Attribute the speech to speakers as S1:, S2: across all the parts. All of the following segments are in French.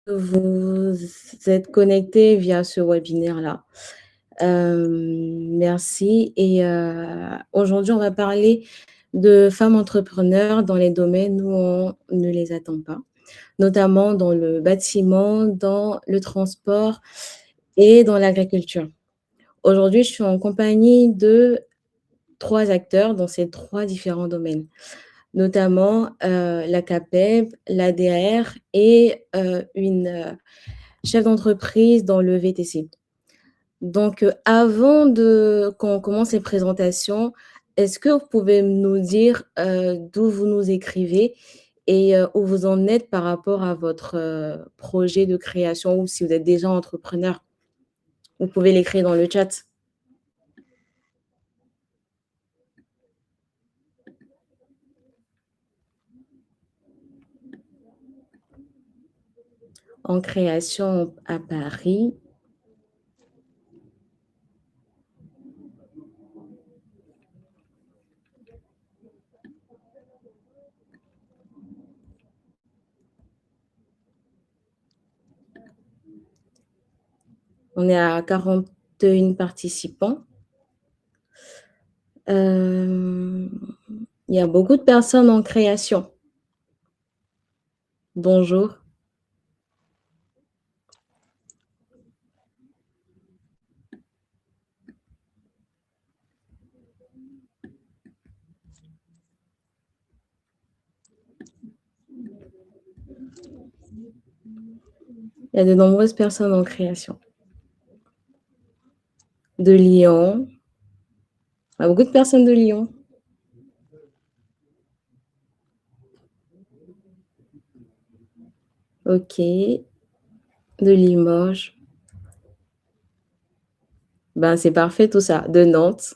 S1: vous êtes connectés via ce webinaire-là. Merci et aujourd'hui, on va parler de femmes entrepreneurs dans les domaines où on ne les attend pas, notamment dans le bâtiment, dans le transport et dans l'agriculture. Aujourd'hui, je suis en compagnie de 3 acteurs dans ces 3 différents domaines, notamment, la CAPEB, l'ADR et une, chef d'entreprise dans le VTC. Donc, avant qu'on commence les présentations, est-ce que vous pouvez nous dire, d'où vous nous écrivez et où vous en êtes par rapport à votre, projet de création ou si vous êtes déjà entrepreneur? Vous pouvez l'écrire dans le chat. En création à Paris. On est à 41 participants. Il y a beaucoup de personnes en création. Bonjour. Il y a de nombreuses personnes en création. De Lyon. Il y a beaucoup de personnes de Lyon. OK. De Limoges. Ben, c'est parfait tout ça. De Nantes.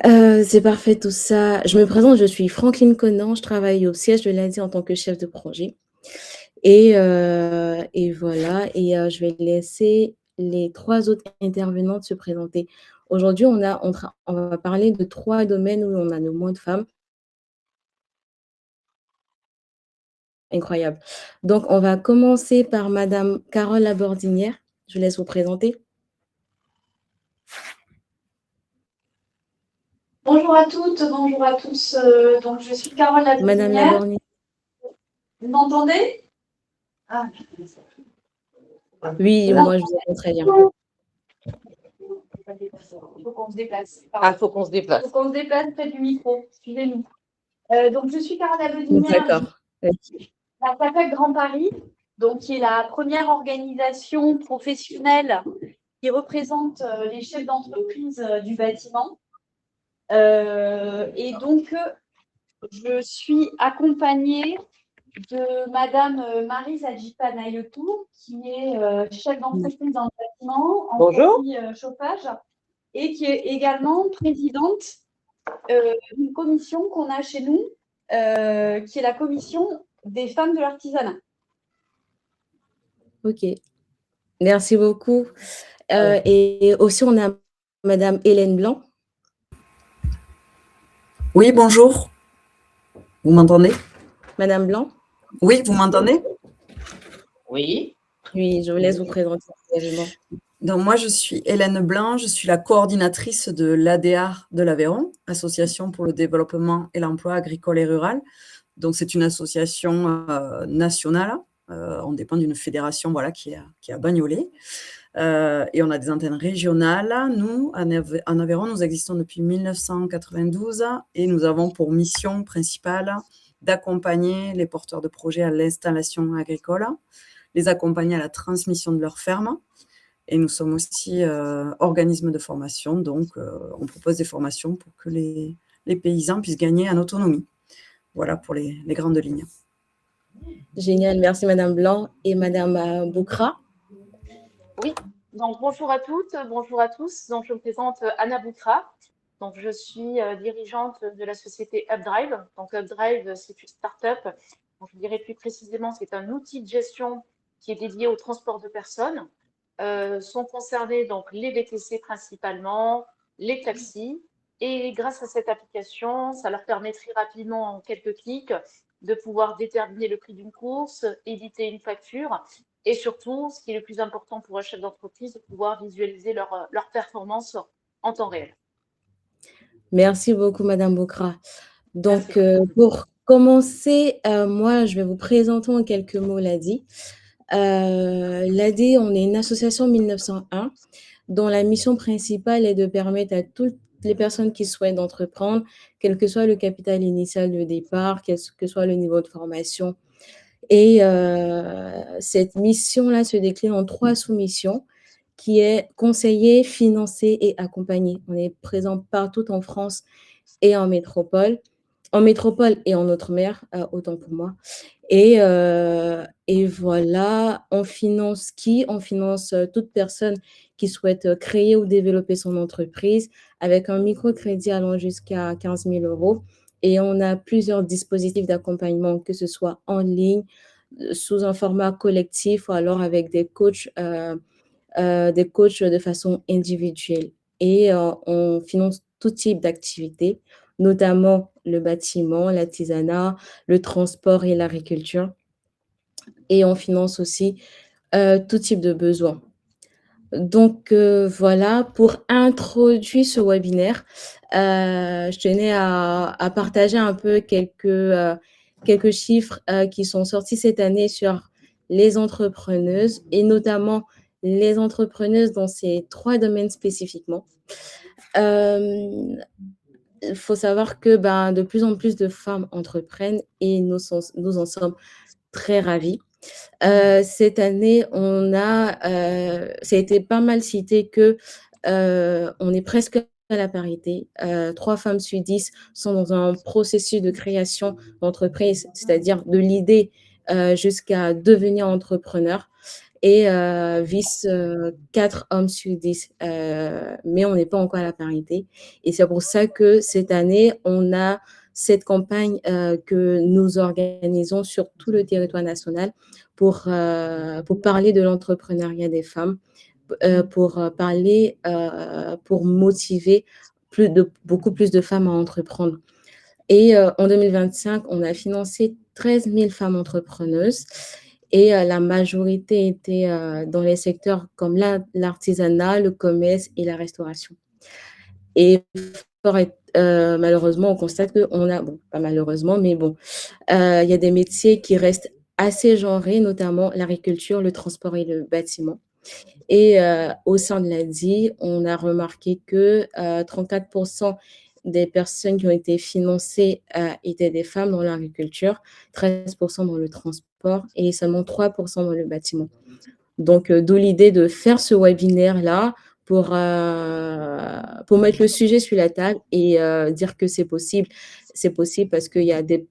S1: C'est parfait tout ça. Je me présente, je suis Franckline Conan, je travaille au siège de l'Asie en tant que chef de projet et voilà et je vais laisser les 3 autres intervenantes se présenter. Aujourd'hui, on va parler de 3 domaines où on a le moins de femmes. Incroyable. Donc on va commencer par madame Carole Labordinière. Je vous laisse vous présenter.
S2: Bonjour à toutes, bonjour à tous. Donc, je suis Carole
S1: Madame
S2: Labordinière.
S1: Labordinière.
S2: Vous m'entendez? Ah.
S1: Oui, moi je vous entends très bien.
S2: Il faut qu'on se déplace.
S3: Ah, faut qu'on se déplace.
S2: Il faut qu'on se déplace près du micro. Excusez-nous. Donc, je suis Carole Labordinière.
S1: D'accord.
S2: La CAPEC Grand Paris, donc, qui est la première organisation professionnelle qui représente les chefs d'entreprise du bâtiment. Et donc, je suis accompagnée de Madame Maryse Adjipanayotou, qui est chef d'entreprise dans le bâtiment en produits chauffage et qui est également présidente d'une commission qu'on a chez nous, qui est la commission des femmes de l'artisanat.
S1: OK. Merci beaucoup. Et aussi, on a madame Hélène Blanc.
S4: Oui, bonjour. Vous m'entendez?
S1: Madame Blanc?
S4: Oui, vous m'entendez?
S3: Oui.
S1: Oui, je vous laisse vous présenter brièvement.
S4: Donc, moi, je suis Hélène Blanc, je suis la coordinatrice de l'ADR de l'Aveyron, Association pour le développement et l'emploi agricole et rural. Donc, c'est une association nationale. On dépend d'une fédération voilà, qui est à Bagnolet. Et on a des antennes régionales. Nous, en Aveyron, nous existons depuis 1992 et nous avons pour mission principale d'accompagner les porteurs de projets à l'installation agricole, les accompagner à la transmission de leur ferme. Et nous sommes aussi organisme de formation, donc on propose des formations pour que les paysans puissent gagner en autonomie. Voilà pour les grandes lignes.
S1: Génial, merci Madame Blanc et Madame Boukra.
S3: Oui, donc bonjour à toutes, bonjour à tous. Donc je me présente Anna Boukra. Donc je suis dirigeante de la société UpDrive. Donc UpDrive, c'est une start-up. Donc, je dirais plus précisément, c'est un outil de gestion qui est dédié au transport de personnes. Sont concernés donc les VTC principalement, les taxis. Et grâce à cette application, ça leur permet très rapidement, en quelques clics, de pouvoir déterminer le prix d'une course, éditer une facture et surtout, ce qui est le plus important pour un chef d'entreprise, de pouvoir visualiser leur performance en temps réel.
S1: Merci beaucoup, Madame Boukra. Donc,
S3: Merci.
S1: pour commencer, moi, je vais vous présenter en quelques mots l'ADI. L'ADI, on est une association 1901 dont la mission principale est de permettre à toutes les personnes qui souhaitent entreprendre, quel que soit le capital initial de départ, quel que soit le niveau de formation. Et cette mission-là se décline en 3 sous-missions, qui est conseiller, financer et accompagner. On est présent partout en France et en métropole et en outre-mer, autant pour moi. Et voilà, on finance qui? On finance toute personne qui souhaite créer ou développer son entreprise avec un microcrédit allant jusqu'à 15 000 €. Et on a plusieurs dispositifs d'accompagnement, que ce soit en ligne, sous un format collectif ou alors avec des coachs de façon individuelle. Et on finance tout type d'activités, notamment le bâtiment, l'artisanat, le transport et l'agriculture. Et on finance aussi tout type de besoins. Donc voilà, pour introduire ce webinaire, je tenais à partager un peu quelques chiffres qui sont sortis cette année sur les entrepreneuses et notamment les entrepreneuses dans ces 3 domaines spécifiquement. Il faut savoir que de plus en plus de femmes entreprennent et nous en sommes très ravis. Cette année, ça a été pas mal cité que on est presque à la parité. 3 femmes sur 10 sont dans un processus de création d'entreprise, c'est-à-dire de l'idée jusqu'à devenir entrepreneur. Et vice 4 hommes sur 10. Mais on n'est pas encore à la parité. Et c'est pour ça que cette année, on a cette campagne que nous organisons sur tout le territoire national pour parler de l'entrepreneuriat des femmes, pour motiver beaucoup plus de femmes à entreprendre. Et en 2025, on a financé 13 000 femmes entrepreneuses et la majorité était dans les secteurs comme l'artisanat, le commerce et la restauration. Et malheureusement, on constate qu'on a, bon, pas malheureusement, mais bon, il y a des métiers qui restent assez genrés, notamment l'agriculture, le transport et le bâtiment. Et au sein de l'ADI, on a remarqué que 34% des personnes qui ont été financées étaient des femmes dans l'agriculture, 13% dans le transport et seulement 3% dans le bâtiment. Donc, d'où l'idée de faire ce webinaire-là pour mettre le sujet sur la table et dire que c'est possible. C'est possible parce qu'il y a des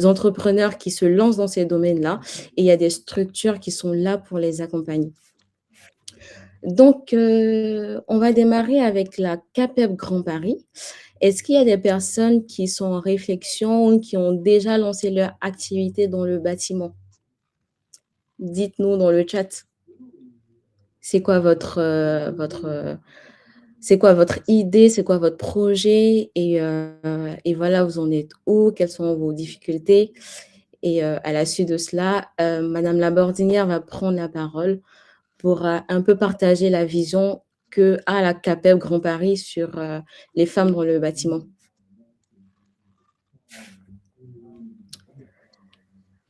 S1: entrepreneurs qui se lancent dans ces domaines-là et il y a des structures qui sont là pour les accompagner. Donc, on va démarrer avec la CAPEB Grand Paris. Est-ce qu'il y a des personnes qui sont en réflexion ou qui ont déjà lancé leur activité dans le bâtiment? Dites-nous dans le chat. C'est quoi votre idée? C'est quoi votre projet? Et voilà, vous en êtes où? Quelles sont vos difficultés? Et à la suite de cela, Madame Labordinière va prendre la parole pour un peu partager la vision qu'a la CAPEB Grand Paris sur les femmes dans le bâtiment.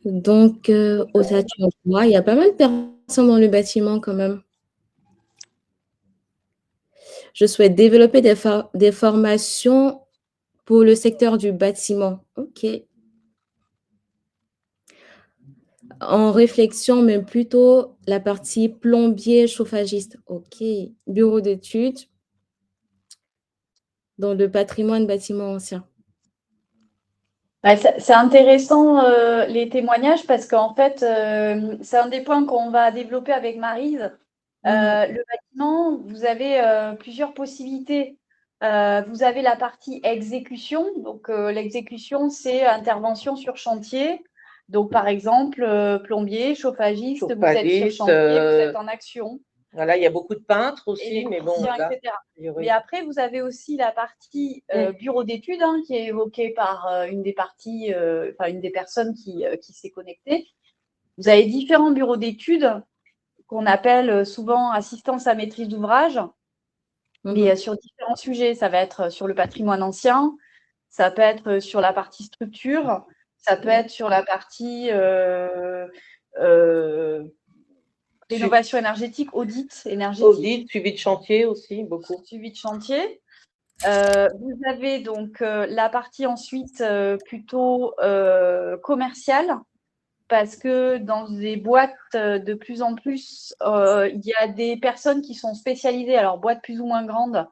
S1: Donc, il y a pas mal de personnes dans le bâtiment quand même. Je souhaite développer des formations pour le secteur du bâtiment. OK. En réflexion, mais plutôt la partie plombier, chauffagiste. OK. Bureau d'études dans le patrimoine bâtiment ancien.
S2: C'est intéressant les témoignages parce qu'en fait, c'est un des points qu'on va développer avec Maryse. Le bâtiment, vous avez plusieurs possibilités. Vous avez la partie exécution. Donc, l'exécution, c'est intervention sur chantier. Donc, par exemple, plombier, chauffagiste, vous êtes sur chantier, vous êtes en action.
S5: Voilà, il y a beaucoup de peintres aussi, mais bon, là,
S2: etc. Mais après, vous avez aussi la partie bureau d'études qui est évoquée par une des parties, une des personnes qui s'est connectée. Vous avez différents bureaux d'études qu'on appelle souvent assistance à maîtrise d'ouvrage, mais sur différents sujets. Ça va être sur le patrimoine ancien, ça peut être sur la partie structure, ça peut être sur la partie rénovation énergétique, audit énergétique.
S5: Audit, suivi de chantier aussi, beaucoup.
S2: Suivi de chantier. Vous avez donc la partie ensuite plutôt commerciale, parce que dans des boîtes de plus en plus, il y a des personnes qui sont spécialisées, alors boîtes plus ou moins grandes,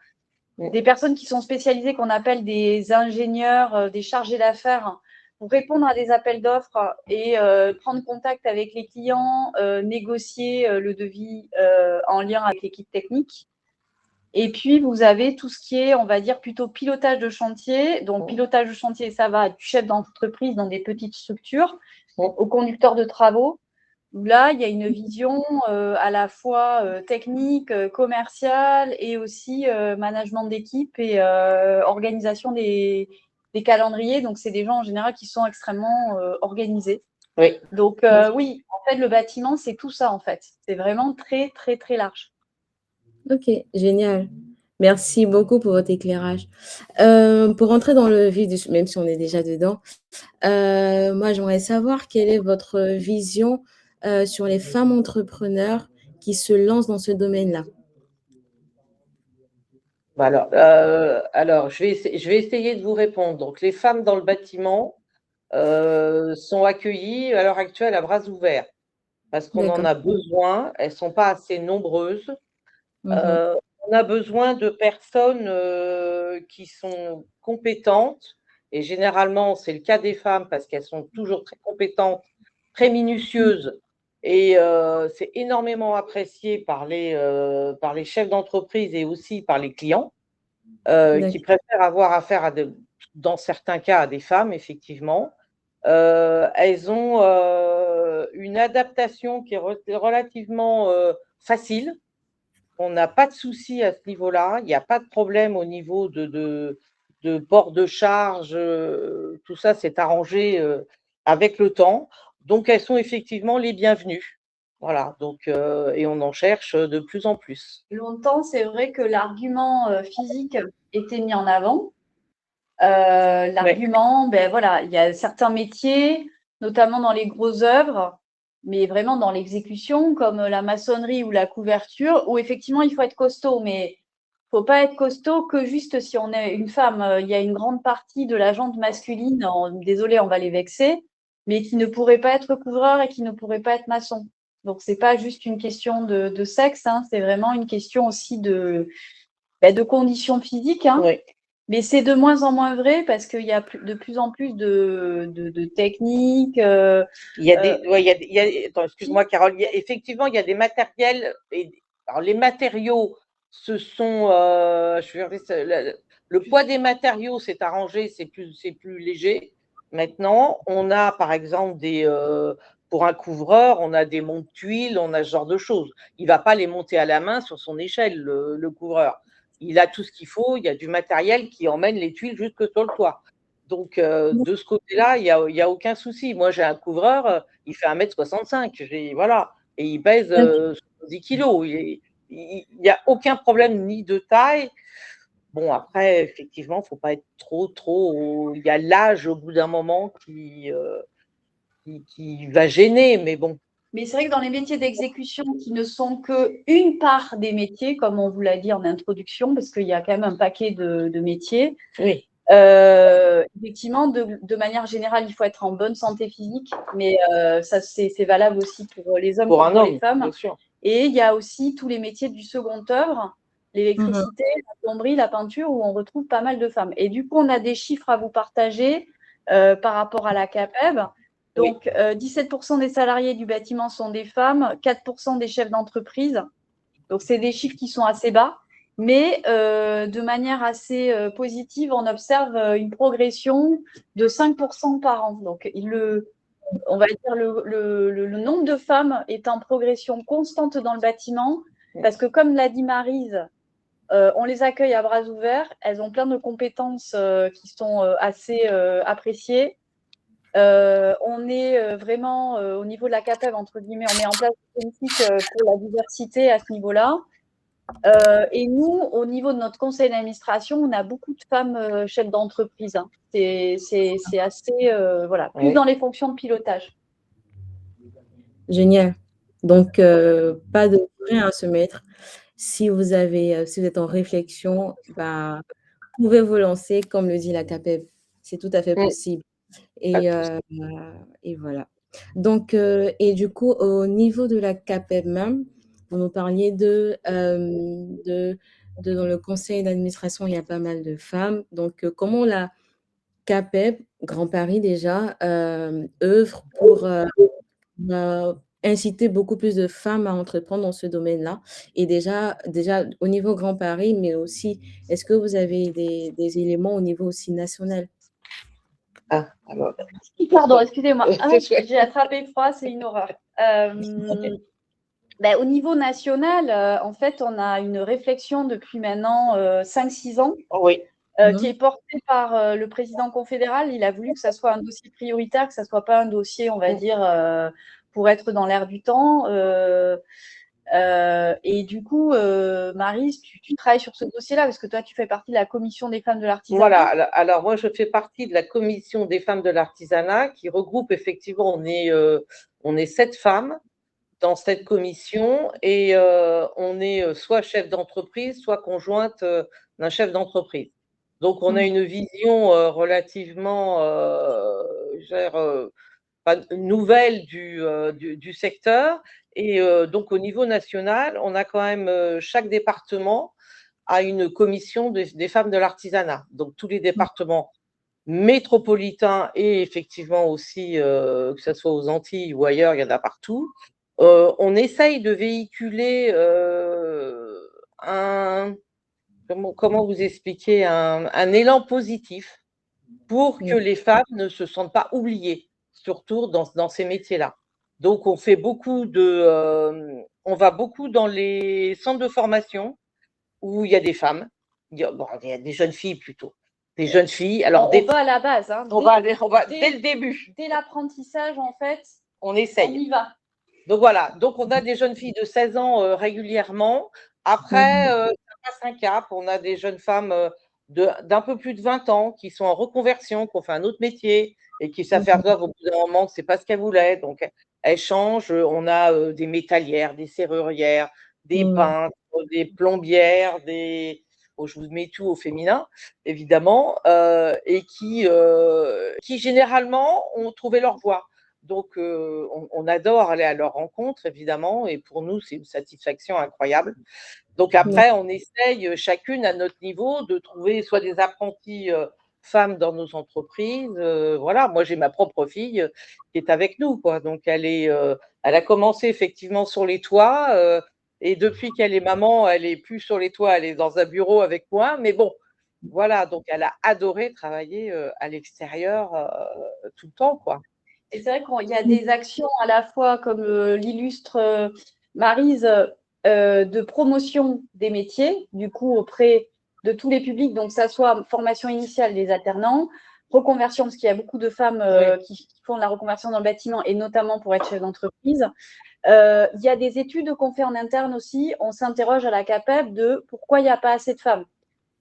S2: des personnes qui sont spécialisées qu'on appelle des ingénieurs, des chargés d'affaires, pour répondre à des appels d'offres et prendre contact avec les clients, négocier le devis en lien avec l'équipe technique. Et puis, vous avez tout ce qui est, on va dire, plutôt pilotage de chantier. Donc, pilotage de chantier, ça va du chef d'entreprise dans des petites structures au conducteur de travaux. Où là, il y a une vision à la fois technique, commerciale et aussi management d'équipe et organisation des calendriers. Donc, c'est des gens en général qui sont extrêmement organisés.
S5: Oui.
S2: Donc, oui, en fait, le bâtiment, c'est tout ça, en fait. C'est vraiment très, très, très large.
S1: Ok, génial. Merci beaucoup pour votre éclairage. Pour entrer dans le vif du même si on est déjà dedans, moi, j'aimerais savoir quelle est votre vision sur les femmes entrepreneurs qui se lancent dans ce domaine-là.
S5: Alors, je vais essayer de vous répondre. Donc, les femmes dans le bâtiment sont accueillies à l'heure actuelle à bras ouverts parce qu'on en a besoin. Elles ne sont pas assez nombreuses. On a besoin de personnes qui sont compétentes, et généralement, c'est le cas des femmes parce qu'elles sont toujours très compétentes, très minutieuses, et c'est énormément apprécié par les chefs d'entreprise et aussi par les clients qui préfèrent avoir affaire dans certains cas à des femmes, effectivement. Elles ont une adaptation qui est relativement facile. On n'a pas de souci à ce niveau-là. Il n'y a pas de problème au niveau de port de charge. Tout ça s'est arrangé avec le temps. Donc, elles sont effectivement les bienvenues. Voilà. Donc, et on en cherche de plus en plus.
S2: Longtemps, c'est vrai que l'argument physique était mis en avant. L'argument, ben voilà, il y a certains métiers, notamment dans les grosses œuvres, mais vraiment dans l'exécution, comme la maçonnerie ou la couverture, où effectivement, il faut être costaud, mais il ne faut pas être costaud que juste si on est une femme. Il y a une grande partie de la gente masculine, désolée, on va les vexer, mais qui ne pourrait pas être couvreur et qui ne pourrait pas être maçon. Donc, ce n'est pas juste une question de sexe, c'est vraiment une question aussi de conditions physiques.
S5: Oui.
S2: Mais c'est de moins en moins vrai parce qu'il y a de plus en plus de techniques.
S5: Il y a attends, excuse-moi, Carole. Effectivement, il y a des matériels. Alors, les matériaux, ce sont. Le poids des matériaux s'est arrangé, c'est plus léger. Maintenant, on a par exemple pour un couvreur, on a des monte-tuiles, on a ce genre de choses. Il ne va pas les monter à la main sur son échelle, le couvreur. Il a tout ce qu'il faut, il y a du matériel qui emmène les tuiles jusque sur le toit. Donc, de ce côté-là, il y a aucun souci. Moi, j'ai un couvreur, il fait 1,65 m, voilà, et il pèse 10 kilos. Il n'y a aucun problème ni de taille. Bon, après, effectivement, il ne faut pas être trop. Il y a l'âge au bout d'un moment qui va gêner, mais bon.
S2: Mais c'est vrai que dans les métiers d'exécution qui ne sont qu'une part des métiers, comme on vous l'a dit en introduction, parce qu'il y a quand même un paquet de métiers.
S5: Oui.
S2: Effectivement, de manière générale, il faut être en bonne santé physique, mais ça c'est valable aussi pour les hommes comme pour les femmes.
S5: Bien sûr.
S2: Et il y a aussi tous les métiers du second œuvre, l'électricité, la plomberie, la peinture, où on retrouve pas mal de femmes. Et du coup, on a des chiffres à vous partager par rapport à la CAPEB. Donc, 17% des salariés du bâtiment sont des femmes, 4% des chefs d'entreprise. Donc, c'est des chiffres qui sont assez bas. Mais de manière assez positive, on observe une progression de 5% par an. Donc, on va dire le nombre de femmes est en progression constante dans le bâtiment, Parce que comme l'a dit Maryse, on les accueille à bras ouverts. Elles ont plein de compétences qui sont assez appréciées. On est vraiment au niveau de la CAPEB, entre guillemets, on met en place des politiques pour la diversité à ce niveau-là. Et nous, au niveau de notre conseil d'administration, on a beaucoup de femmes chefs d'entreprise. Hein. C'est assez, voilà, plus dans les fonctions de pilotage.
S1: Génial. Donc, pas de frein à se mettre. Si vous êtes en réflexion, bah, vous pouvez vous lancer, comme le dit la CAPEB. C'est tout à fait possible. Et voilà. Donc, et du coup, au niveau de la CAPEB même, vous nous parliez dans le conseil d'administration, il y a pas mal de femmes. Donc, comment la CAPEB, Grand Paris déjà, œuvre pour inciter beaucoup plus de femmes à entreprendre dans ce domaine-là. Et déjà au niveau Grand Paris, mais aussi, est-ce que vous avez des éléments au niveau aussi national?
S5: Ah, alors.
S2: Pardon, excusez-moi. J'ai attrapé froid, c'est une horreur. Au niveau national, en fait, on a une réflexion depuis maintenant 5-6 ans. Qui est portée par le président confédéral. Il a voulu que ça soit un dossier prioritaire, que ça ne soit pas un dossier, on va dire, pour être dans l'air du temps. Et du coup, Maryse, tu travailles sur ce dossier-là parce que toi, tu fais partie de la commission des femmes de l'artisanat.
S5: Voilà, alors moi, je fais partie de la commission des femmes de l'artisanat qui regroupe effectivement, on est 7 femmes dans cette commission et on est soit chef d'entreprise, soit conjointe d'un chef d'entreprise. Donc, on a une vision relativement nouvelle du secteur. Et donc, au niveau national, on a quand même chaque département a une commission des femmes de l'artisanat. Donc, tous les départements métropolitains et effectivement aussi, que ce soit aux Antilles ou ailleurs, il y en a partout. On essaye de véhiculer comment vous expliquer, un élan positif pour que les femmes ne se sentent pas oubliées, surtout dans ces métiers-là. Donc, on va beaucoup dans les centres de formation où il y a des femmes, il y a des jeunes filles plutôt. Des jeunes filles. Alors,
S2: on va à la base. Hein,
S5: on va dès le début.
S2: Dès l'apprentissage, en fait,
S5: on essaye.
S2: On y va.
S5: Donc, voilà. Donc, on a des jeunes filles de 16 ans régulièrement. Après, ça passe un cap. On a des jeunes femmes d'un peu plus de 20 ans qui sont en reconversion, qui ont fait un autre métier et qui s'aperçoivent au bout d'un moment que ce n'est pas ce qu'elles voulaient. Donc, elles changent. On a des métallières, des serrurières, des peintres, des plombières, je vous mets tout au féminin, évidemment, et qui généralement ont trouvé leur voie. Donc, on adore aller à leur rencontre, évidemment, et pour nous, c'est une satisfaction incroyable. Donc, après, on essaye chacune à notre niveau de trouver soit des apprentis femmes dans nos entreprises. Voilà, moi, j'ai ma propre fille qui est avec nous, quoi. Donc, elle a commencé effectivement sur les toits. Et depuis qu'elle est maman, elle n'est plus sur les toits, elle est dans un bureau avec moi. Mais bon, voilà, donc elle a adoré travailler à l'extérieur tout le temps, quoi.
S2: Et c'est vrai qu'il y a des actions à la fois, comme l'illustre Maryse, de promotion des métiers, du coup, auprès de tous les publics, donc que ça soit formation initiale des alternants, reconversion, parce qu'il y a beaucoup de femmes qui font de la reconversion dans le bâtiment, et notamment pour être chef d'entreprise. Il y a des études qu'on fait en interne aussi. On s'interroge à la CAPEB de pourquoi il n'y a pas assez de femmes.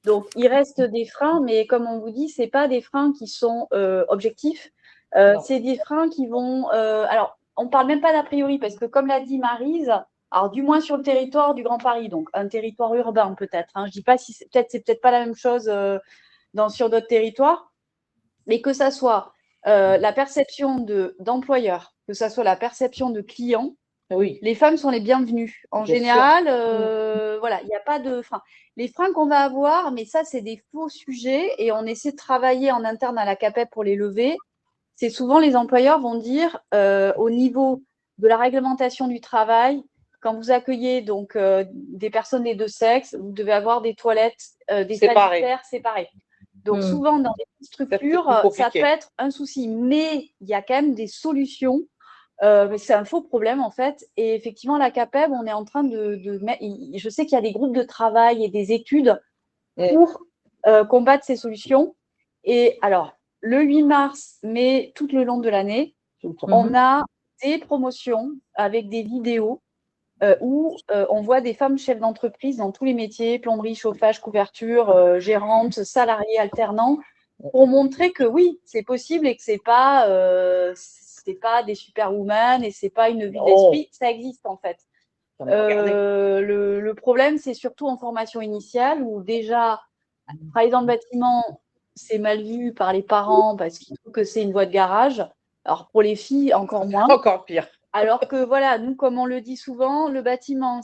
S2: Donc, il reste des freins, mais comme on vous dit, ce n'est pas des freins qui sont objectifs. C'est des freins qui vont… alors, on ne parle même pas d'a priori, parce que comme l'a dit Maryse, alors du moins sur le territoire du Grand Paris, donc un territoire urbain peut-être. Hein, je ne dis pas si c'est peut-être pas la même chose sur d'autres territoires, mais que ça soit la perception d'employeurs, que ça soit la perception de clients, les femmes sont les bienvenues. En général, voilà, il n'y a pas de frein. Les freins qu'on va avoir, mais ça, c'est des faux sujets et on essaie de travailler en interne à la CAPEB pour les lever. C'est souvent les employeurs vont dire au niveau de la réglementation du travail, quand vous accueillez donc des personnes des deux sexes, vous devez avoir des toilettes, des sanitaires séparés. Donc souvent dans les structures, ça peut être un souci, mais il y a quand même des solutions Mais c'est un faux problème en fait. Et effectivement, la CAPEB, on est en train de mettre. Je sais qu'il y a des groupes de travail et des études pour combattre ces solutions. Et alors, le 8 mars, mais tout le long de l'année, on a des promotions avec des vidéos où on voit des femmes chefs d'entreprise dans tous les métiers, plomberie, chauffage, couverture, gérantes, salariés, alternants, pour montrer que oui, c'est possible et que c'est pas des superwoman et c'est pas une vue d'esprit, ça existe en fait. Le problème, c'est surtout en formation initiale où déjà, travailler dans le bâtiment, c'est mal vu par les parents parce qu'ils trouvent que c'est une voie de garage. Alors pour les filles, encore moins.
S5: Encore pire.
S2: Alors que voilà, nous, comme on le dit souvent, le bâtiment,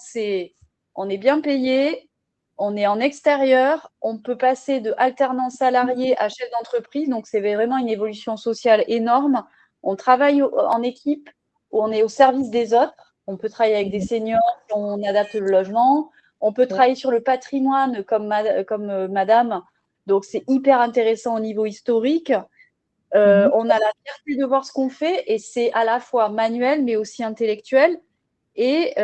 S2: on est bien payé, on est en extérieur, on peut passer de alternant salarié à chef d'entreprise, donc c'est vraiment une évolution sociale énorme. On travaille en équipe, on est au service des autres, on peut travailler avec des seniors, on adapte le logement, on peut travailler sur le patrimoine comme madame, donc c'est hyper intéressant au niveau historique. On a la fierté de voir ce qu'on fait et c'est à la fois manuel mais aussi intellectuel. Et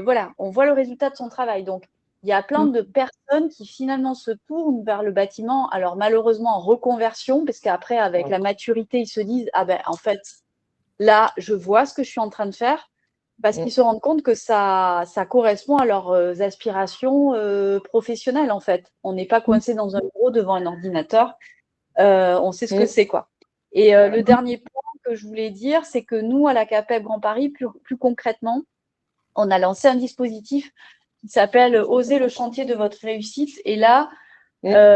S2: voilà, on voit le résultat de son travail. Donc, il y a plein de personnes qui finalement se tournent vers le bâtiment. Alors, malheureusement, en reconversion, parce qu'après, avec la maturité, ils se disent, ah ben, en fait, là, je vois ce que je suis en train de faire, parce qu'ils se rendent compte que ça correspond à leurs aspirations professionnelles, en fait. On n'est pas coincé dans un bureau devant un ordinateur. On sait ce que c'est, quoi. Et le dernier point que je voulais dire, c'est que nous, à la CAPEB Grand Paris, plus concrètement, on a lancé un dispositif qui s'appelle Osez le chantier de votre réussite. Et là,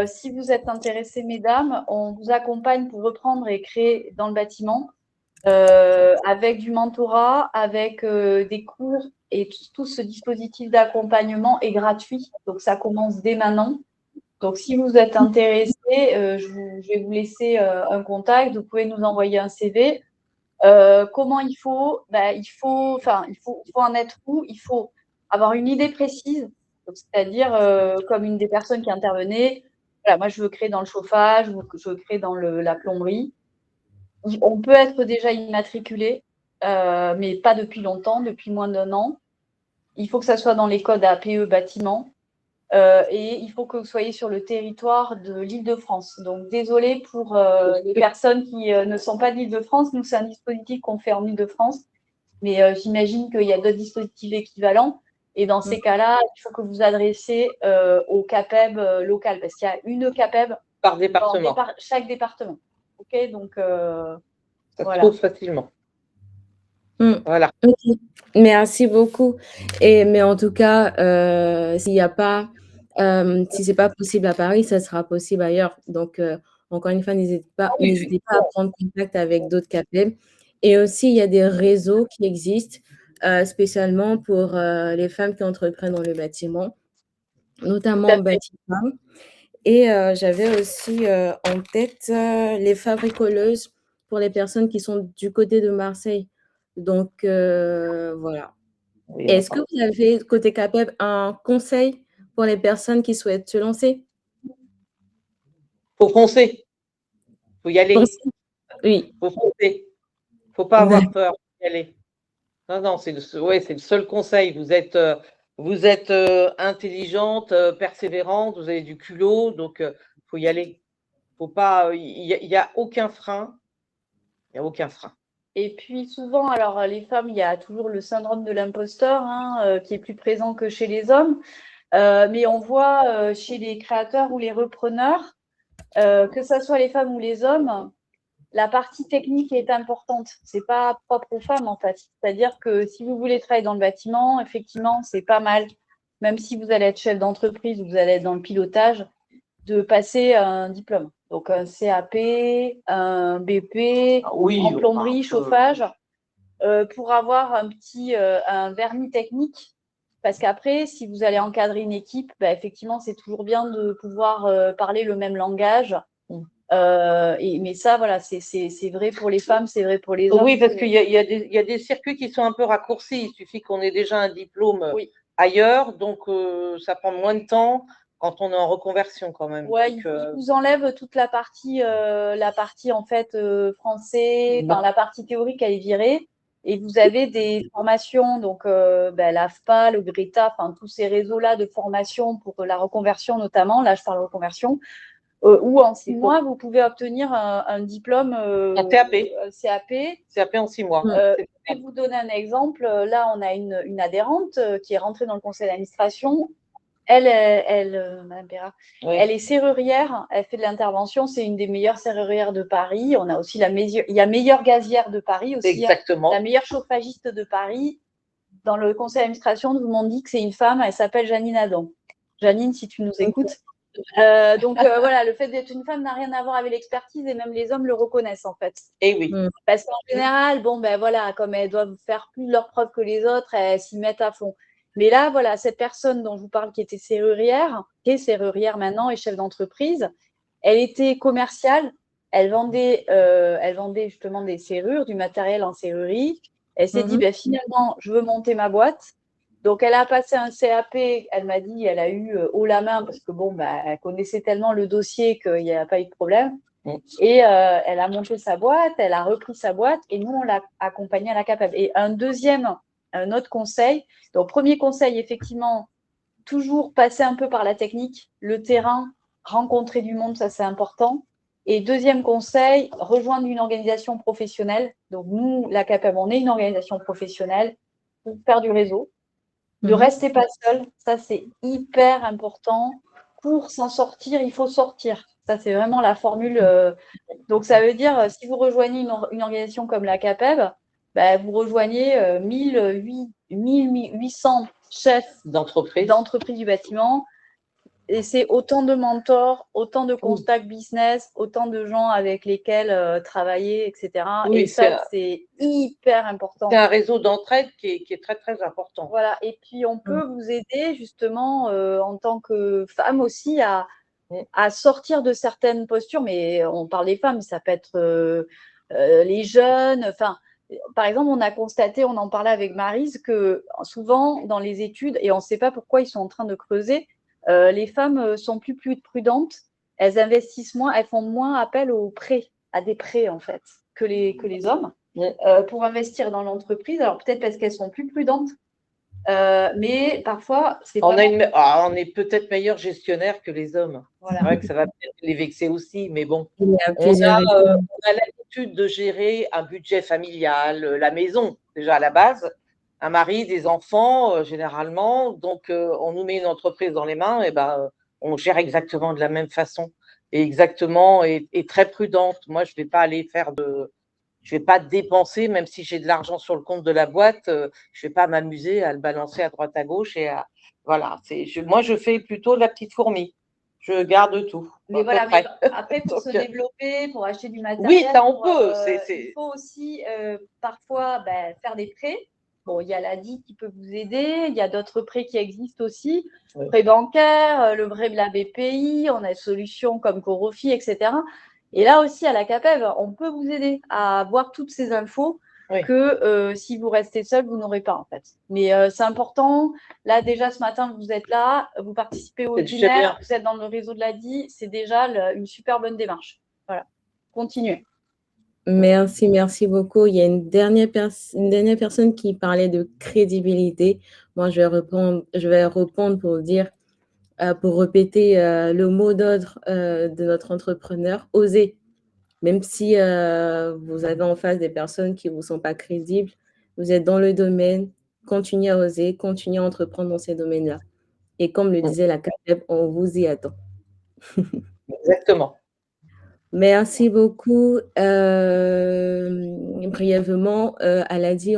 S2: si vous êtes intéressés, mesdames, on vous accompagne pour reprendre et créer dans le bâtiment avec du mentorat, avec des cours et tout ce dispositif d'accompagnement est gratuit. Donc, ça commence dès maintenant. Donc, si vous êtes intéressé, je vais vous laisser un contact. Vous pouvez nous envoyer un CV. Comment il faut il faut en être où? Il faut avoir une idée précise, c'est-à-dire comme une des personnes qui intervenait, voilà, moi je veux créer dans le chauffage, ou je veux créer dans la plomberie. On peut être déjà immatriculé, mais pas depuis longtemps, depuis moins d'1 an. Il faut que ça soit dans les codes APE bâtiment. Et il faut que vous soyez sur le territoire de l'Île-de-France. Donc, désolé pour les personnes qui ne sont pas d'Île-de-France. Nous, c'est un dispositif qu'on fait en Île-de-France, mais j'imagine qu'il y a d'autres dispositifs équivalents. Et dans ces cas-là, il faut que vous vous adressiez au CAPEB local, parce qu'il y a une CAPEB
S5: par département.
S2: Dans chaque département. OK, donc
S5: ça
S2: voilà.
S5: se trouve facilement. Voilà.
S1: Okay. Merci beaucoup. Mais en tout cas, s'il y a pas, si c'est pas possible à Paris, ça sera possible ailleurs. Donc, encore une fois, n'hésitez pas à prendre contact avec d'autres CAPEB. Et aussi, il y a des réseaux qui existent, spécialement pour les femmes qui entreprennent dans le bâtiment, notamment Bâtiment. Et j'avais aussi en tête les fabricoleuses pour les personnes qui sont du côté de Marseille. Donc, voilà.
S5: Oui,
S1: Est-ce que vous avez, côté CAPEB, un conseil pour les personnes qui souhaitent se lancer?
S5: Faut foncer. Faut y aller.
S1: Oui.
S5: Faut foncer. Faut pas avoir peur d'y aller. Non, c'est le seul conseil. Vous êtes intelligente, persévérante, vous avez du culot, donc faut y aller. Faut pas, il y a aucun frein. Il y a aucun frein.
S2: Et puis souvent, alors les femmes, il y a toujours le syndrome de l'imposteur qui est plus présent que chez les hommes. Mais on voit chez les créateurs ou les repreneurs, que ce soit les femmes ou les hommes, la partie technique est importante. C'est pas propre aux femmes en fait. C'est-à-dire que si vous voulez travailler dans le bâtiment, effectivement, c'est pas mal, même si vous allez être chef d'entreprise ou vous allez être dans le pilotage, de passer un diplôme. Donc un CAP, un BP, en plomberie, chauffage, pour avoir un vernis technique. Parce qu'après, si vous allez encadrer une équipe, effectivement, c'est toujours bien de pouvoir parler le même langage. Mais ça, voilà, c'est vrai pour les femmes, c'est vrai pour les hommes.
S5: Oui, parce qu'il y a des circuits qui sont un peu raccourcis. Il suffit qu'on ait déjà un diplôme ailleurs, donc ça prend moins de temps quand on est en reconversion quand même.
S2: Ouais, il vous enlève toute la partie en fait français, la partie théorique, elle est virée. Et vous avez des formations, donc l'AFPA, le Greta, enfin tous ces réseaux-là de formation pour la reconversion notamment, là je parle de reconversion, où en 6 mois, vous pouvez obtenir un diplôme
S5: En TAP.
S2: CAP.
S5: CAP en 6 mois.
S2: Je vais vous donner un exemple. Là, on a une adhérente qui est rentrée dans le conseil d'administration. Madame Perra,
S5: Oui.
S2: elle est serrurière, elle fait de l'intervention, c'est une des meilleures serrurières de Paris. On a aussi il y a meilleure gazière de Paris aussi.
S5: Exactement.
S2: La meilleure chauffagiste de Paris. Dans le conseil d'administration, nous m'ont dit que c'est une femme, elle s'appelle Janine Adam. Janine, si tu nous écoutes. Voilà, le fait d'être une femme n'a rien à voir avec l'expertise et même les hommes le reconnaissent en fait.
S5: Et oui.
S2: Parce qu'en général, bon ben voilà, comme elles doivent faire plus leurs preuves que les autres, elles s'y mettent à fond. Mais là, voilà, cette personne dont je vous parle qui était serrurière, qui est serrurière maintenant et chef d'entreprise, elle était commerciale, elle vendait justement des serrures, du matériel en serrurerie. Elle s'est dit, ben, finalement, je veux monter ma boîte. Donc, elle a passé un CAP, elle m'a dit, elle a eu haut la main parce que bon, bah, elle connaissait tellement le dossier qu'il n'y a pas eu de problème. Et elle a monté sa boîte, elle a repris sa boîte et nous, on l'a accompagnée à la capable. Et un autre conseil. Donc, premier conseil, effectivement, toujours passer un peu par la technique, le terrain, rencontrer du monde, ça c'est important. Et deuxième conseil, rejoindre une organisation professionnelle. Donc, nous, la CAPEB, on est une organisation professionnelle pour faire du réseau. Ne restez pas seul, ça c'est hyper important. Pour s'en sortir, il faut sortir. Ça, c'est vraiment la formule. Donc, ça veut dire, si vous rejoignez une organisation comme la CAPEB, bah, vous rejoignez 1800 chefs d'entreprise du bâtiment. Et c'est autant de mentors, autant de contacts business, autant de gens avec lesquels travailler, etc.
S5: Oui,
S2: et ça, c'est hyper important.
S5: C'est un réseau d'entraide qui est très, très important.
S2: Voilà. Et puis, on peut vous aider justement en tant que femme aussi à sortir de certaines postures. Mais on parle des femmes, ça peut être les jeunes. Enfin, par exemple, on a constaté, on en parlait avec Maryse, que souvent dans les études, et on ne sait pas pourquoi ils sont en train de creuser, les femmes sont plus prudentes, elles investissent moins, elles font moins appel aux prêts, à des prêts en fait, que les hommes pour investir dans l'entreprise. Alors peut-être parce qu'elles sont plus prudentes, mais parfois c'est pas.
S5: On est peut-être meilleurs gestionnaires que les hommes. Voilà. C'est vrai que ça va peut-être les vexer aussi, mais bon. On a l'habitude de gérer un budget familial, la maison déjà à la base. Un mari, des enfants, généralement. Donc, on nous met une entreprise dans les mains, et ben, on gère exactement de la même façon. Et très prudente. Moi, je ne vais pas aller je ne vais pas dépenser, même si j'ai de l'argent sur le compte de la boîte, je ne vais pas m'amuser à le balancer à droite à gauche. Voilà. Moi, je fais plutôt de la petite fourmi. Je garde tout.
S2: Mais voilà, mais après, pour se développer, pour acheter du matériel,
S5: oui, ça on peut.
S2: Il faut aussi parfois faire des prêts. Bon, il y a l'ADI qui peut vous aider, il y a d'autres prêts qui existent aussi, prêts bancaires, le prêt de la BPI, on a des solutions comme Corofi, etc. Et là aussi, à la CAPEB, on peut vous aider à avoir toutes ces infos que si vous restez seul, vous n'aurez pas en fait. Mais c'est important. Là, déjà, ce matin, vous êtes là, vous participez au webinaire, vous êtes dans le réseau de l'ADI, c'est déjà une super bonne démarche. Voilà, continuez.
S1: Merci beaucoup. Il y a une dernière personne qui parlait de crédibilité. Moi, je vais répondre pour répéter le mot d'ordre de notre entrepreneur, oser. Même si vous avez en face des personnes qui ne vous sont pas crédibles, vous êtes dans le domaine, continuez à oser, continuez à entreprendre dans ces domaines-là. Et comme le disait la CAPEB, on vous y attend.
S5: Exactement.
S1: Merci beaucoup. Brièvement, Aladi,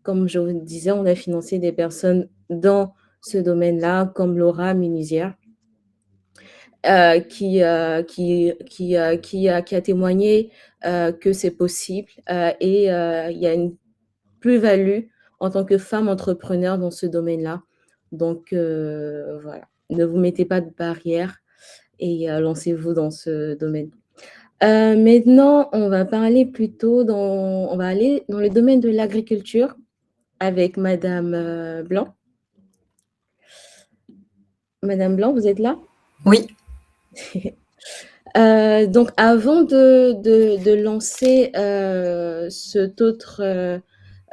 S1: comme je vous disais, on a financé des personnes dans ce domaine-là, comme Laura Munisière, qui a témoigné que c'est possible et il y a une plus-value en tant que femme entrepreneur dans ce domaine-là. Donc, voilà, ne vous mettez pas de barrière et lancez-vous dans ce domaine. Maintenant, on va aller dans le domaine de l'agriculture avec Madame Blanc. Madame Blanc, vous êtes là?
S6: Oui.
S1: Donc, avant de lancer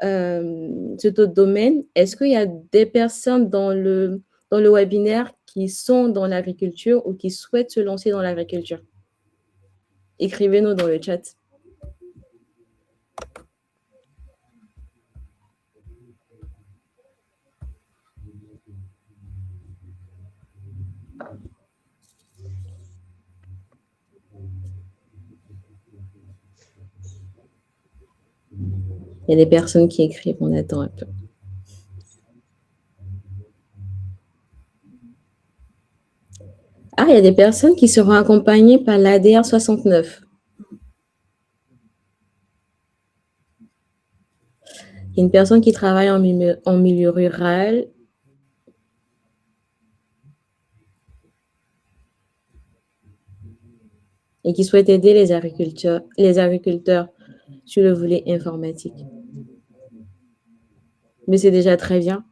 S1: cet autre domaine. Est-ce qu'il y a des personnes dans le webinaire qui sont dans l'agriculture ou qui souhaitent se lancer dans l'agriculture? Écrivez-nous dans le chat. Il y a des personnes qui écrivent, on attend un peu. Ah, il y a des personnes qui seront accompagnées par l'ADR 69. Il y a une personne qui travaille en milieu rural. Et qui souhaite aider les agriculteurs sur le volet informatique. Mais c'est déjà très bien.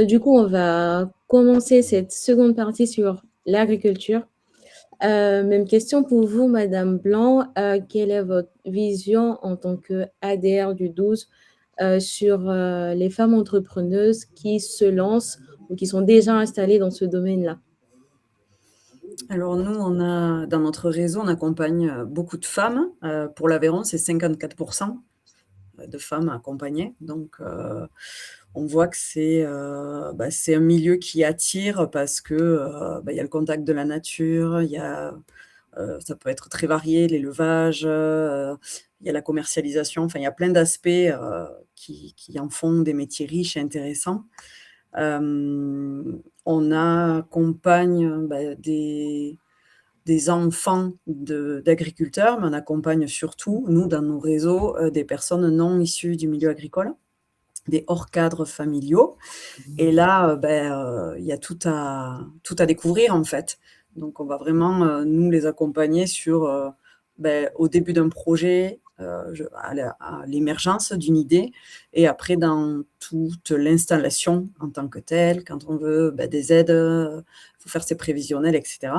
S1: Du coup, on va commencer cette seconde partie sur l'agriculture. Même question pour vous, Madame Blanc. Quelle est votre vision en tant qu'ADR du 12 sur les femmes entrepreneuses qui se lancent ou qui sont déjà installées dans ce domaine-là?
S4: Alors nous, dans notre réseau, on accompagne beaucoup de femmes. Pour l'Aveyron, c'est 54% de femmes accompagnées. Donc, on voit que c'est un milieu qui attire parce que y a le contact de la nature, ça peut être très varié, l'élevage, il y a la commercialisation, enfin, il y a plein d'aspects qui en font des métiers riches et intéressants. On accompagne des enfants d'agriculteurs, mais on accompagne surtout, nous, dans nos réseaux, des personnes non issues du milieu agricole, des hors-cadres familiaux. Et là, il y a tout à découvrir, en fait. Donc, on va vraiment, nous, les accompagner au début d'un projet, à l'émergence d'une idée, et après dans toute l'installation en tant que telle, quand on veut des aides, il faut faire ses prévisionnels, etc.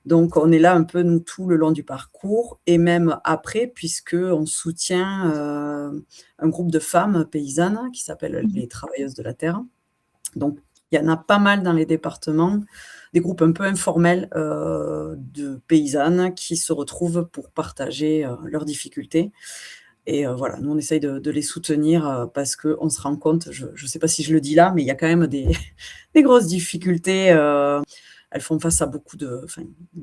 S4: Donc, on est là un peu, nous, tout le long du parcours, et même après, puisqu'on soutient un groupe de femmes paysannes qui s'appelle les Travailleuses de la Terre. Donc, il y en a pas mal dans les départements, des groupes un peu informels de paysannes qui se retrouvent pour partager leurs difficultés. Et voilà, nous, on essaye de les soutenir parce qu'on se rend compte, je ne sais pas si je le dis là, mais il y a quand même des grosses difficultés. Elles font face à beaucoup de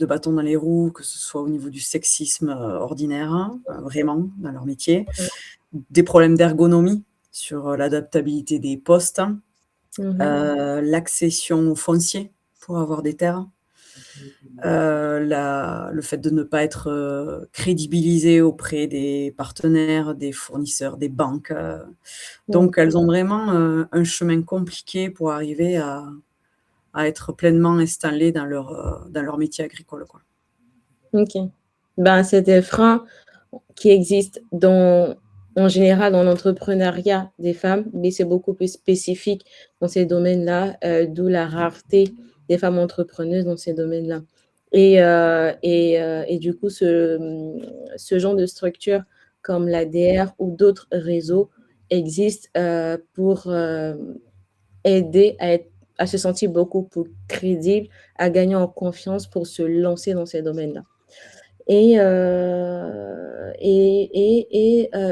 S4: bâtons dans les roues, que ce soit au niveau du sexisme ordinaire, vraiment, dans leur métier, des problèmes d'ergonomie sur l'adaptabilité des postes, l'accession au foncier pour avoir des terres, le fait de ne pas être crédibilisé auprès des partenaires, des fournisseurs, des banques. Donc, elles ont vraiment un chemin compliqué pour arriver à être pleinement installées dans leur métier agricole, quoi.
S1: Ok. C'est des freins qui existent en général dans l'entrepreneuriat des femmes, mais c'est beaucoup plus spécifique dans ces domaines-là, d'où la rareté des femmes entrepreneuses dans ces domaines-là. Et du coup, ce genre de structure comme l'ADR ou d'autres réseaux existent pour aider à se sentir beaucoup plus crédible, à gagner en confiance pour se lancer dans ces domaines-là. Et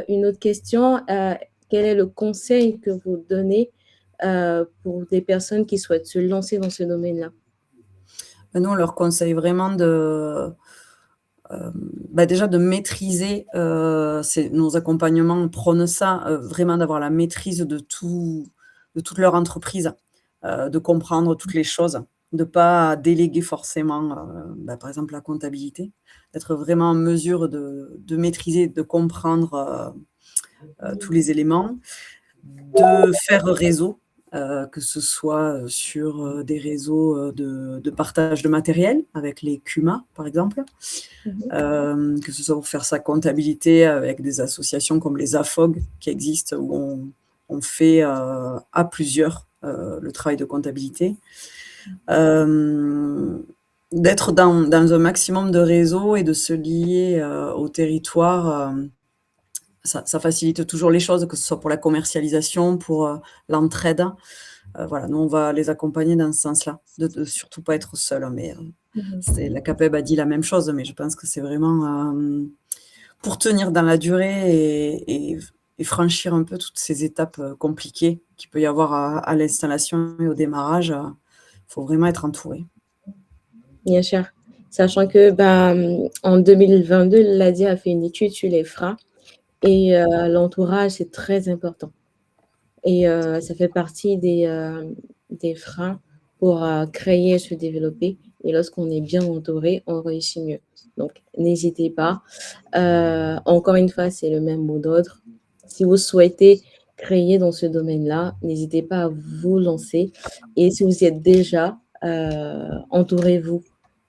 S1: une autre question, quel est le conseil que vous donnez pour des personnes qui souhaitent se lancer dans ce domaine-là?
S4: Nous, on leur conseille vraiment déjà de maîtriser, nos accompagnements prônent ça, vraiment d'avoir la maîtrise de toute leur entreprise, de comprendre toutes les choses, de ne pas déléguer forcément, par exemple, la comptabilité, d'être vraiment en mesure de maîtriser, de comprendre tous les éléments, de faire réseau, que ce soit sur des réseaux de partage de matériel avec les CUMA, par exemple, que ce soit pour faire sa comptabilité avec des associations comme les AFOG qui existent, où on fait à plusieurs le travail de comptabilité. D'être dans un maximum de réseaux et de se lier au territoire ça facilite toujours les choses, que ce soit pour la commercialisation, pour l'entraide. Voilà, nous, on va les accompagner dans ce sens-là, de surtout pas être seuls. Mais la CAPEB a dit la même chose, mais je pense que c'est vraiment pour tenir dans la durée et franchir un peu toutes ces étapes compliquées qu'il peut y avoir à l'installation et au démarrage. Il faut vraiment être entouré.
S1: Bien sûr. Sachant que en 2022, l'ADIA a fait une étude sur les freins et l'entourage, c'est très important. Et ça fait partie des freins pour créer et se développer. Et lorsqu'on est bien entouré, on réussit mieux. Donc, n'hésitez pas. Encore une fois, c'est le même mot d'ordre. Si vous souhaitez créer dans ce domaine-là, n'hésitez pas à vous lancer. Et si vous y êtes déjà, entourez-vous.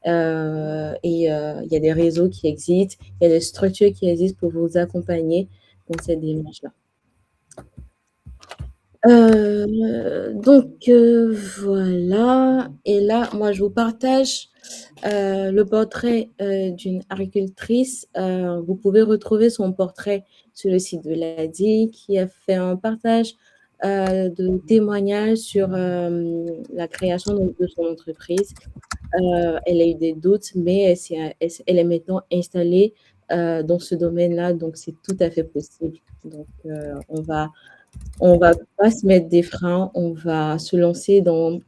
S1: Et il y a des réseaux qui existent, il y a des structures qui existent pour vous accompagner dans cette démarche-là. Donc voilà. Et là, moi, je vous partage le portrait d'une agricultrice. Vous pouvez retrouver son portrait sur le site de l'ADI, qui a fait un partage de témoignages sur la création de son entreprise. Elle a eu des doutes, mais elle est maintenant installée dans ce domaine-là, donc c'est tout à fait possible. Donc, on va pas se mettre des freins, on va se lancer dans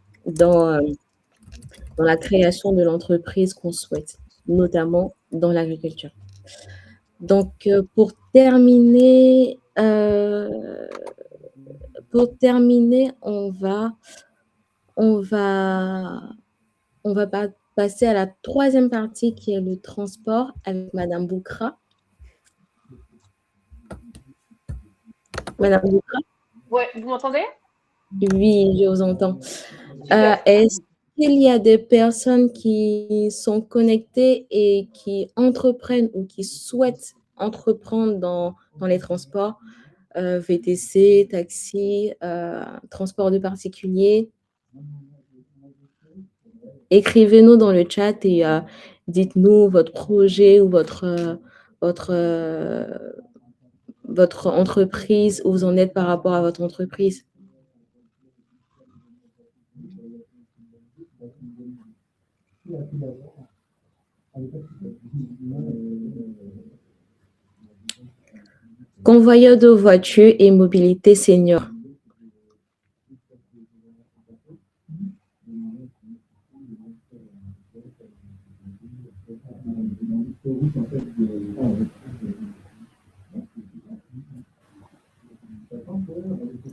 S1: la création de l'entreprise qu'on souhaite, notamment dans l'agriculture. Donc, pour terminer, on va passer à la troisième partie qui est le transport avec Madame Boukra. Madame Boukra?
S3: Ouais, vous m'entendez?
S1: Oui, je vous entends. Est-ce qu'il y a des personnes qui sont connectées et qui entreprennent ou qui souhaitent entreprendre dans les transports, VTC, taxi, transport de particuliers? Écrivez-nous dans le chat et dites-nous votre projet ou votre entreprise, où vous en êtes par rapport à votre entreprise. Convoyeur de voitures et mobilité senior.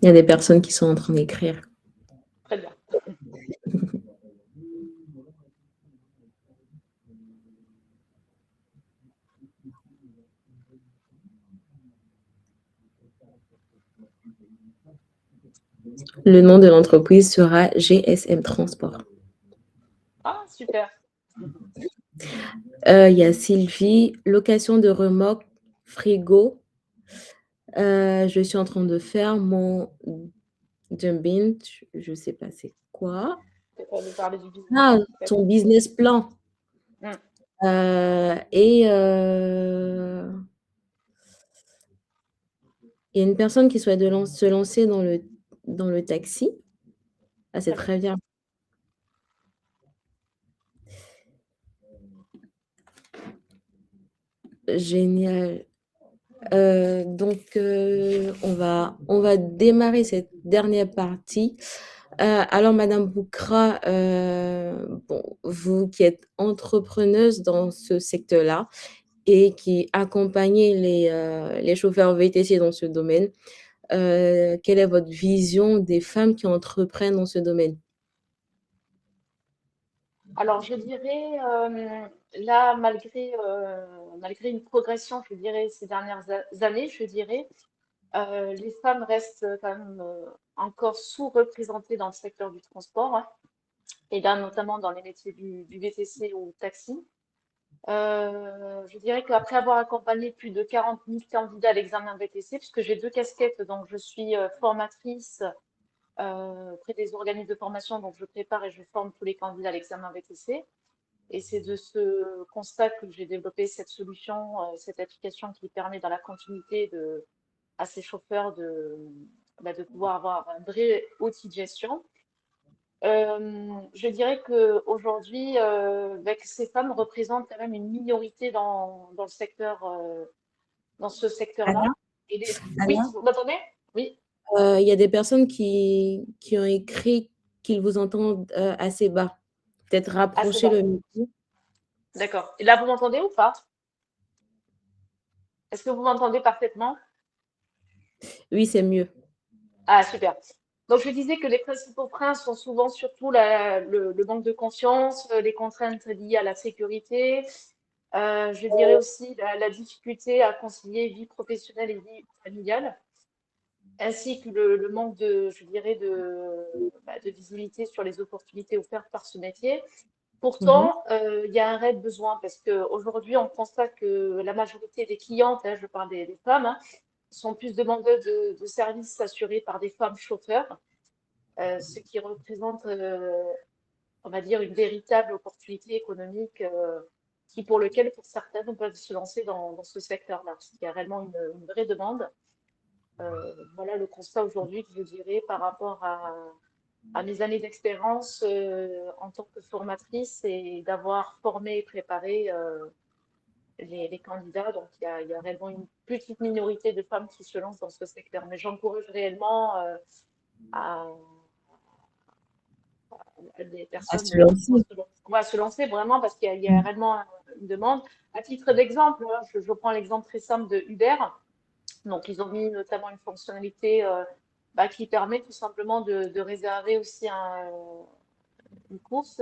S1: Il y a des personnes qui sont en train d'écrire.
S3: Très bien.
S1: Le nom de l'entreprise sera GSM Transport.
S3: Ah, super.
S1: Il y a Sylvie, location de remorque, frigo. Je suis en train de faire mon jumping, je ne sais pas c'est quoi.
S3: Parler du business.
S1: Ah, ton business plan. Et il y a une personne qui souhaite se lancer dans le taxi. Ah, c'est très bien. Génial. Donc, on va démarrer cette dernière partie. Alors, Madame Boukra, vous qui êtes entrepreneuse dans ce secteur-là et qui accompagnez les chauffeurs VTC dans ce domaine, quelle est votre vision des femmes qui entreprennent dans ce domaine?
S3: Alors, je dirais, là, malgré une progression, je dirais, ces dernières années, je dirais, les femmes restent quand même encore sous-représentées dans le secteur du transport, hein, et là, notamment dans les métiers du VTC ou taxi. Je dirais qu'après avoir accompagné plus de 40 000 candidats à l'examen VTC, puisque j'ai 2 casquettes, donc je suis formatrice auprès des organismes de formation, donc je prépare et je forme tous les candidats à l'examen VTC. Et c'est de ce constat que j'ai développé cette solution, cette application qui permet dans la continuité à ces chauffeurs de pouvoir avoir un vrai outil de gestion. Je dirais qu'aujourd'hui, que ces femmes représentent quand même une minorité dans le secteur, dans ce secteur-là.
S1: Anna,
S3: Oui,
S1: Anna,
S3: vous m'entendez? Oui.
S1: il y a des personnes qui ont écrit qu'ils vous entendent assez bas. Peut-être
S3: Ah, c'est
S1: rapprocher
S3: bon.
S1: le micro.
S3: D'accord. Et là, vous m'entendez ou pas? Est-ce que vous m'entendez parfaitement?
S1: Oui, c'est mieux.
S3: Ah, super. Donc, je disais que les principaux freins sont souvent surtout le manque de confiance, les contraintes liées à la sécurité. Je dirais aussi la difficulté à concilier vie professionnelle et vie familiale, ainsi que le manque je dirais, de visibilité sur les opportunités offertes par ce métier.
S1: Mhm.
S3: Pourtant, il y a un réel besoin parce qu'aujourd'hui, on constate que la majorité des clientes, je parle des femmes, sont plus demandeuses de services assurés par des femmes chauffeurs, ce qui représente, on va dire, une véritable opportunité économique pour lequel, pour certaines, peuvent se lancer dans ce secteur-là, parce qu'il y a réellement une vraie demande. Voilà le constat aujourd'hui que je dirais par rapport à mes années d'expérience en tant que formatrice et d'avoir formé et préparé les candidats. Donc, il y a réellement une petite minorité de femmes qui se lancent dans ce secteur. Mais j'encourage réellement à, des
S1: À
S3: personnes
S1: se lancer.
S3: on va se lancer vraiment parce qu'il y a réellement une demande. À titre d'exemple, je prends l'exemple très simple de Uber. Donc, ils ont mis notamment une fonctionnalité qui permet tout simplement de réserver aussi une course.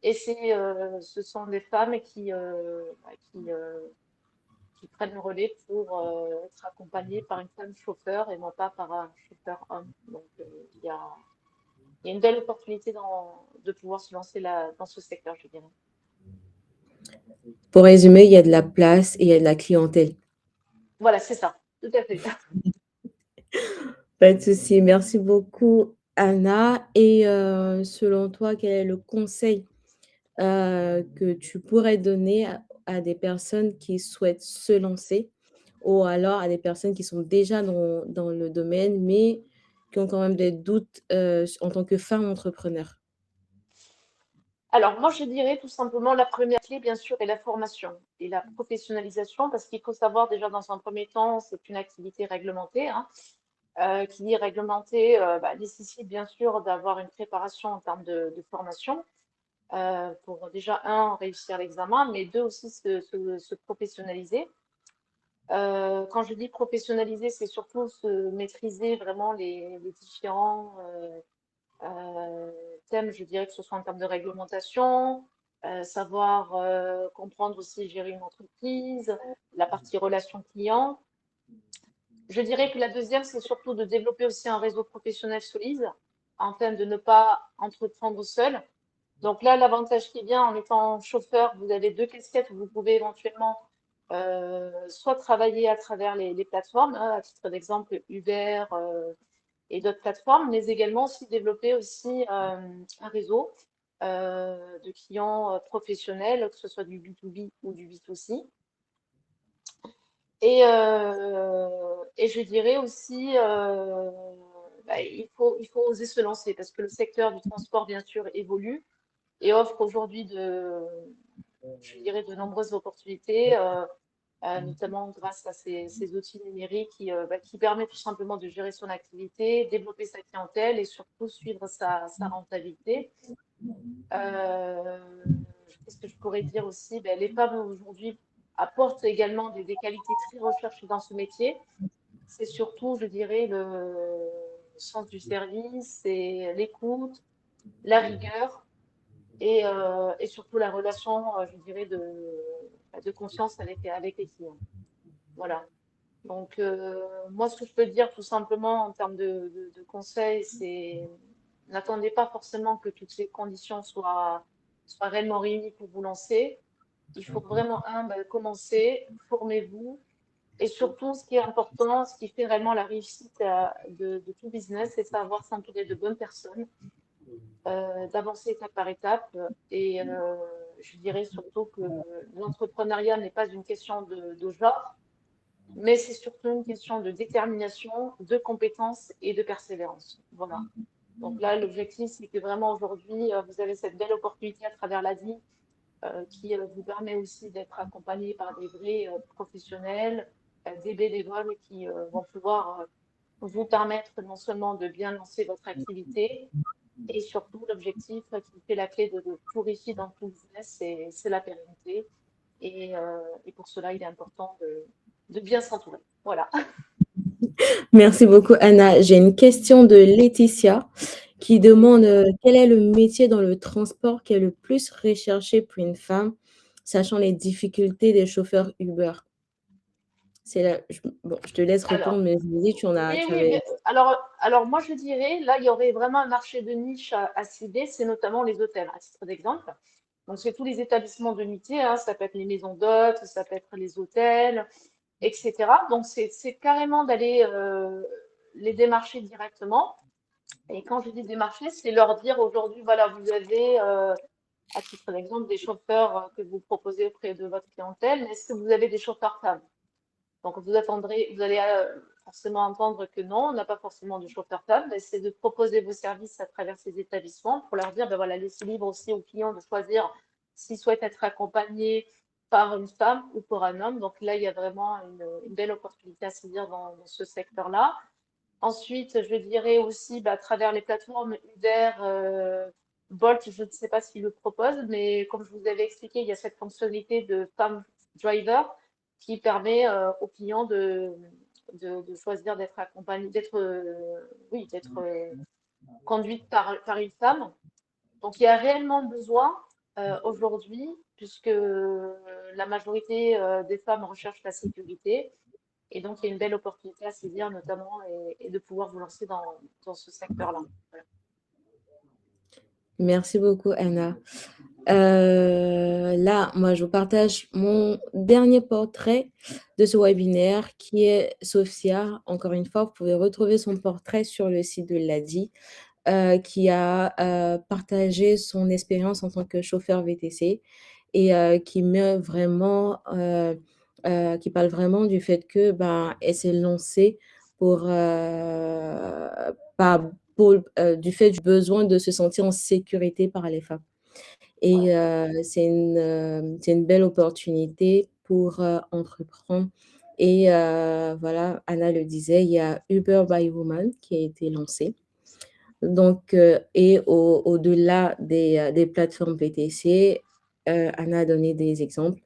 S3: Et ce sont des femmes qui prennent le relais pour être accompagnées par une femme chauffeur et non pas par un chauffeur homme. Donc, il y a une belle opportunité de pouvoir se lancer dans ce secteur, je dirais.
S1: Pour résumer, il y a de la place et il y a de la clientèle.
S3: Voilà, c'est ça, tout à fait.
S1: Pas de souci. Merci beaucoup, Anna. Et selon toi, quel est le conseil que tu pourrais donner à des personnes qui souhaitent se lancer ou alors à des personnes qui sont déjà dans le domaine, mais qui ont quand même des doutes en tant que femme entrepreneur?
S3: Alors, moi, je dirais tout simplement la première clé, bien sûr, est la formation et la professionnalisation, parce qu'il faut savoir déjà dans un premier temps, c'est une activité réglementée, hein. Qui dit réglementée nécessite bien sûr d'avoir une préparation en termes de formation pour déjà, un, réussir l'examen, mais deux, aussi se professionnaliser. Quand je dis professionnaliser, c'est surtout se maîtriser vraiment les différents euh, thèmes, je dirais que ce soit en termes de réglementation, savoir comprendre aussi gérer une entreprise, la partie relation client. Je dirais que la deuxième, c'est surtout de développer aussi un réseau professionnel solide, afin de ne pas entreprendre seul. Donc là, l'avantage qui vient en étant chauffeur, vous avez deux casquettes où vous pouvez éventuellement soit travailler à travers les plateformes, hein, à titre d'exemple Uber et d'autres plateformes, mais également aussi développer aussi un réseau de clients professionnels, que ce soit du B2B ou du B2C. Et je dirais aussi, il faut oser se lancer parce que le secteur du transport, bien sûr, évolue et offre aujourd'hui je dirais, de nombreuses opportunités, notamment grâce à ces outils numériques qui permettent tout simplement de gérer son activité, développer sa clientèle et surtout suivre sa rentabilité. Qu'est-ce que je pourrais dire aussi? Les femmes aujourd'hui apportent également des qualités très recherchées dans ce métier. C'est surtout, je dirais, le sens du service et l'écoute, la rigueur et surtout la relation, je dirais, de confiance avec les clients. Voilà. Donc, moi, ce que je peux dire tout simplement en termes de conseils, c'est n'attendez pas forcément que toutes ces conditions soient réellement réunies pour vous lancer. Il faut vraiment, commencer, formez-vous. Et surtout, ce qui est important, ce qui fait réellement la réussite de tout business, c'est savoir s'entourer de bonnes personnes, d'avancer étape par étape je dirais surtout que l'entrepreneuriat n'est pas une question de genre, mais c'est surtout une question de détermination, de compétence et de persévérance. Voilà. Donc là, l'objectif, c'est que vraiment aujourd'hui, vous avez cette belle opportunité à travers l'ADI qui vous permet aussi d'être accompagné par des vrais professionnels, des bénévoles qui vont pouvoir vous permettre non seulement de bien lancer votre activité, et surtout l'objectif qui fait la clé de tout réussir dans tout business, c'est la pérennité. Et pour cela, il est important de bien s'entourer. Voilà.
S1: Merci beaucoup, Anna. J'ai une question de Laetitia qui demande quel est le métier dans le transport qui est le plus recherché pour une femme, sachant les difficultés des chauffeurs Uber. Bon, je te laisse répondre, mais je me dis, tu avais...
S3: Alors, moi, je dirais, là, il y aurait vraiment un marché de niche à cibler, c'est notamment les hôtels, à titre d'exemple. Donc, c'est tous les établissements de nuitée, hein, ça peut être les maisons d'hôtes, ça peut être les hôtels, etc. Donc, c'est carrément d'aller les démarcher directement. Et quand je dis démarcher, c'est leur dire aujourd'hui, voilà, vous avez, à titre d'exemple, des chauffeurs que vous proposez auprès de votre clientèle, mais est-ce que vous avez des chauffeurs femmes? Donc, vous allez forcément entendre que non, on n'a pas forcément de chauffeur femme, mais c'est de proposer vos services à travers ces établissements pour leur dire, ben voilà, laissez libre aussi aux clients de choisir s'ils souhaitent être accompagnés par une femme ou par un homme. Donc là, il y a vraiment une belle opportunité à saisir dans ce secteur-là. Ensuite, je dirais aussi, à travers les plateformes Uber, Bolt, je ne sais pas s'ils le proposent, mais comme je vous avais expliqué, il y a cette fonctionnalité de femme driver qui permet aux clients de choisir d'être accompagné, d'être conduite par une femme. Donc, il y a réellement besoin aujourd'hui, puisque la majorité des femmes recherchent la sécurité. Et donc, il y a une belle opportunité à saisir notamment et de pouvoir vous lancer dans ce secteur-là. Voilà.
S1: Merci beaucoup, Anna. Là, moi, je vous partage mon dernier portrait de ce webinaire qui est Sophia. Encore une fois, vous pouvez retrouver son portrait sur le site de l'ADI qui a partagé son expérience en tant que chauffeur VTC et qui parle vraiment du fait que elle s'est lancée du fait du besoin de se sentir en sécurité par les femmes. Et c'est une belle opportunité pour entreprendre. Et voilà, Anna le disait, il y a Uber by Woman qui a été lancé. Donc, et au-delà des plateformes VTC, Anna a donné des exemples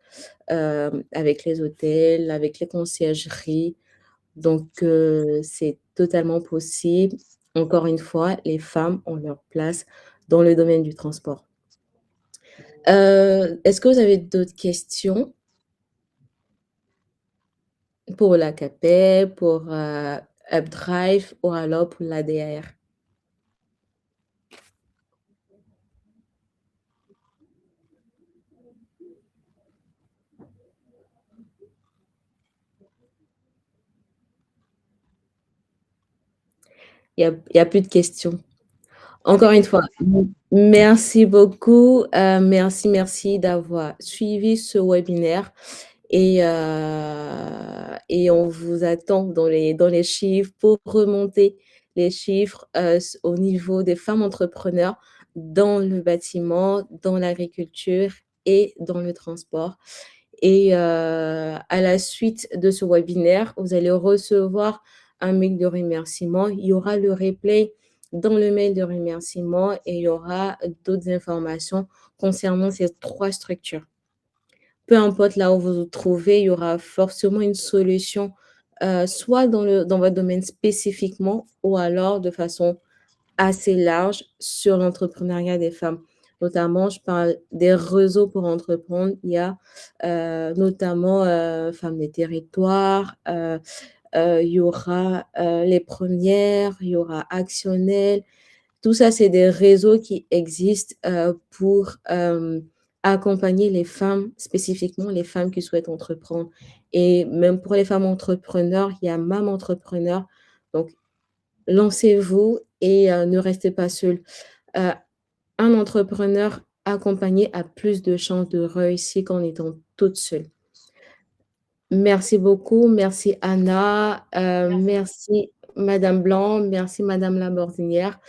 S1: avec les hôtels, avec les conciergeries. Donc, c'est totalement possible. Encore une fois, les femmes ont leur place dans le domaine du transport. Est-ce que vous avez d'autres questions pour la CAPEB, pour UpDrive ou alors pour l'ADR? Il n'y a plus de questions. Encore une fois, merci beaucoup. Merci d'avoir suivi ce webinaire. Et on vous attend dans les chiffres pour remonter les chiffres au niveau des femmes entrepreneurs dans le bâtiment, dans l'agriculture et dans le transport. Et à la suite de ce webinaire, vous allez recevoir un mail de remerciement. Il y aura le replay dans le mail de remerciement et il y aura d'autres informations concernant ces 3 structures. Peu importe là où vous vous trouvez, il y aura forcément une solution, soit dans votre domaine spécifiquement ou alors de façon assez large sur l'entrepreneuriat des femmes. Notamment, je parle des réseaux pour entreprendre. Il y a notamment Femmes des territoires, il y aura Les Premières, il y aura Actionnel. Tout ça, c'est des réseaux qui existent pour accompagner les femmes, spécifiquement les femmes qui souhaitent entreprendre. Et même pour les femmes entrepreneurs, il y a Mam Entrepreneur. Donc, lancez-vous et ne restez pas seul. Un entrepreneur accompagner a plus de chances de réussir qu'en étant toute seule. Merci beaucoup. Merci Anna. Merci Madame Blanc. Merci Madame Labordinière.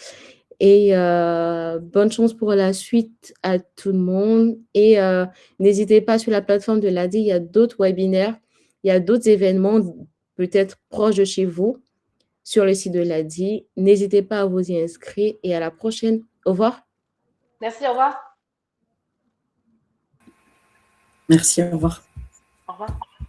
S1: Et bonne chance pour la suite à tout le monde. Et n'hésitez pas, sur la plateforme de l'ADI, il y a d'autres webinaires, il y a d'autres événements peut-être proches de chez vous sur le site de l'ADI. N'hésitez pas à vous y inscrire et à la prochaine. Au revoir.
S3: Merci, au revoir.
S4: Merci, au revoir.